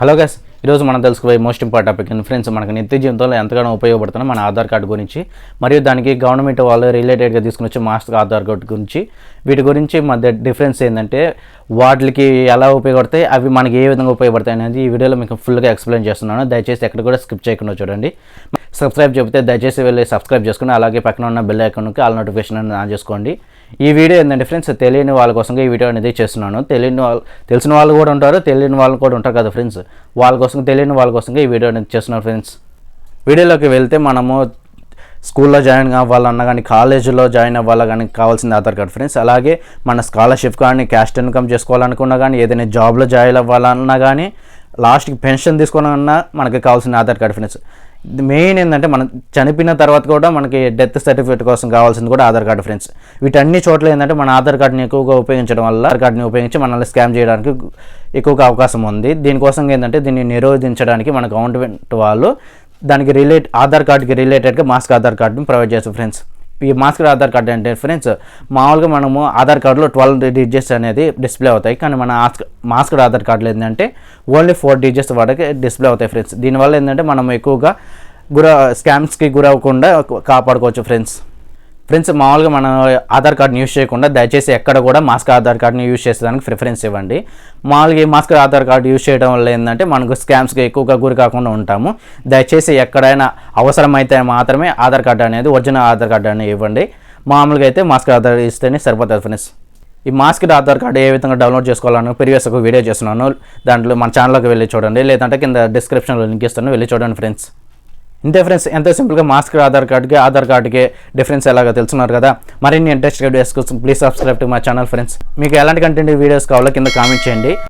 Hello guys, ఈరోజు మనం తెలుసుకోబోయే మోస్ట్ ఇంపార్టెంట్ టాపిక్ ఫ్రెండ్స్, మనకు నిత్య జీవితంలో ఎంతగానో ఉపయోగపడుతున్న మన ఆధార్ కార్డు గురించి, మరియు దానికి గవర్నమెంట్ వాళ్ళు రిలేటెడ్గా తీసుకుని వచ్చే మాస్టర్ ఆధార్ కార్డు గురించి, వీటి గురించి మధ్య డిఫరెన్స్ ఏంటంటే వాటికి ఎలా ఉపయోగపడతాయి, అవి మనకి ఏ విధంగా ఉపయోగపడతాయి అనేది ఈ వీడియోలో మీకు ఫుల్గా ఎక్స్ప్లెయిన్ చేస్తున్నాను. దయచేసి ఎక్కడ కూడా స్కిప్ చేయకుండా చూడండి. సబ్స్క్రైబ్ చెబితే దయచేసి వెళ్ళి సబ్స్క్రైబ్ చేసుకుని అలాగే పక్కన ఉన్న బెల్ ఐకాన్కి ఆల్ నోటిఫికేషన్ అనేది ఆన్ చేసుకోండి. ఈ వీడియో ఏంటంటే ఫ్రెండ్స్, తెలియని వాళ్ళ కోసం ఈ వీడియో అనేది చేస్తున్నాను. తెలిసిన వాళ్ళు కూడా ఉంటారు, తెలియని వాళ్ళు కూడా ఉంటారు కదా ఫ్రెండ్స్, వాళ్ళ కోసం తెలియని వాళ్ళ కోసం ఈ వీడియో అనేది చేస్తున్నాను ఫ్రెండ్స్. వీడియోలోకి వెళ్తే మనము స్కూల్లో జాయిన్ అవ్వాలన్నా కానీ, కాలేజీలో జాయిన్ అవ్వాలా కానీ కావాల్సింది ఆధార్ కార్డ్ ఫ్రెండ్స్. అలాగే మన స్కాలర్షిప్ కానీ, క్యాస్ట్ ఇన్కమ్ చేసుకోవాలనుకున్నా కానీ, ఏదైనా జాబ్లో జాయిన్ అవ్వాలన్నా కానీ, లాస్ట్కి పెన్షన్ తీసుకోవాలన్నా మనకి కావాల్సిన ఆధార్ కార్డ్ ఫ్రెండ్స్. మెయిన్ ఏంటంటే మనం చనిపోయిన తర్వాత కూడా మనకి డెత్ సర్టిఫికేట్ కోసం కావాల్సింది కూడా ఆధార్ కార్డు ఫ్రెండ్స్. వీటన్ని చోట్ల ఏంటంటే మన ఆధార్ కార్డుని ఎక్కువగా ఉపయోగించడం వల్ల ఆధార్ కార్డుని ఉపయోగించి మనల్ని స్కామ్ చేయడానికి ఎక్కువగా అవకాశం ఉంది. దీనికోసం ఏంటంటే దీన్ని నిరోధించడానికి మన గవర్నమెంట్ వాళ్ళు దానికి ఆధార్ కార్డుకి రిలేటెడ్గా మాస్క్ ఆధార్ కార్డుని ప్రొవైడ్ చేస్తారు ఫ్రెండ్స్. ఈ మాస్క్ ఆధార్ కార్డు అంటే ఫ్రెండ్స్, మామూలుగా మనము ఆధార్ కార్డులో 12 డిజిట్స్ అనేది డిస్ప్లే అవుతాయి, కానీ మన మాస్క్ ఆధార్ కార్డులో ఏంటంటే ఓన్లీ 4 డిజిట్స్ వాటికి డిస్ప్లే అవుతాయి ఫ్రెండ్స్. దీనివల్ల ఏంటంటే మనం ఎక్కువగా స్కామ్స్కి గురవ్వకుండా కాపాడుకోవచ్చు ఫ్రెండ్స్. మామూలుగా మన ఆధార్ కార్డుని యూజ్ చేయకుండా దయచేసి ఎక్కడ కూడా మాస్క్ ఆధార్ కార్డుని యూజ్ చేసేదానికి ప్రిఫరెన్స్ ఇవ్వండి. మామూలుగా ఈ మాస్క్ ఆధార్ కార్డు యూజ్ చేయడం వల్ల ఏంటంటే మనకు స్కామ్స్కి ఎక్కువగా గురి కాకుండా ఉంటాము. దయచేసి ఎక్కడైనా అవసరమైతే మాత్రమే ఆధార్ కార్డు అనేది, ఒరిజినల్ ఆధార్ కార్డు అనేది ఇవ్వండి. మామూలుగా అయితే మాస్క్ ఆధార్ ఇస్తేనే సరిపోతుంది ఫ్రెండ్స్. ఈ మాస్క్ ఆధార్ కార్డు ఏ విధంగా డౌన్లోడ్ చేసుకోవాలని ప్రీవియస్ ఒక వీడియో చేస్తున్నాను, దాంట్లో మన ఛానల్లోకి వెళ్ళి చూడండి, లేదంటే కింద డిస్క్రిప్షన్లో లింక్ ఇస్తాను, వెళ్ళి చూడండి ఫ్రెండ్స్. ఇంతే ఫ్రెండ్స్, ఎంతో సింపుల్గా మాస్క్ ఆధార్ కార్డుకి డిఫరెన్స్ ఎలాగో తెలుసున్నారు కదా. మరిన్ని ఇంట్రెస్టెడ్ వీడియోస్ కోసం please subscribe to my channel friends. మీకు ఎలాంటి కంటెంట్ వీడియోస్ కావాలో కింద కామెంట్ చేయండి.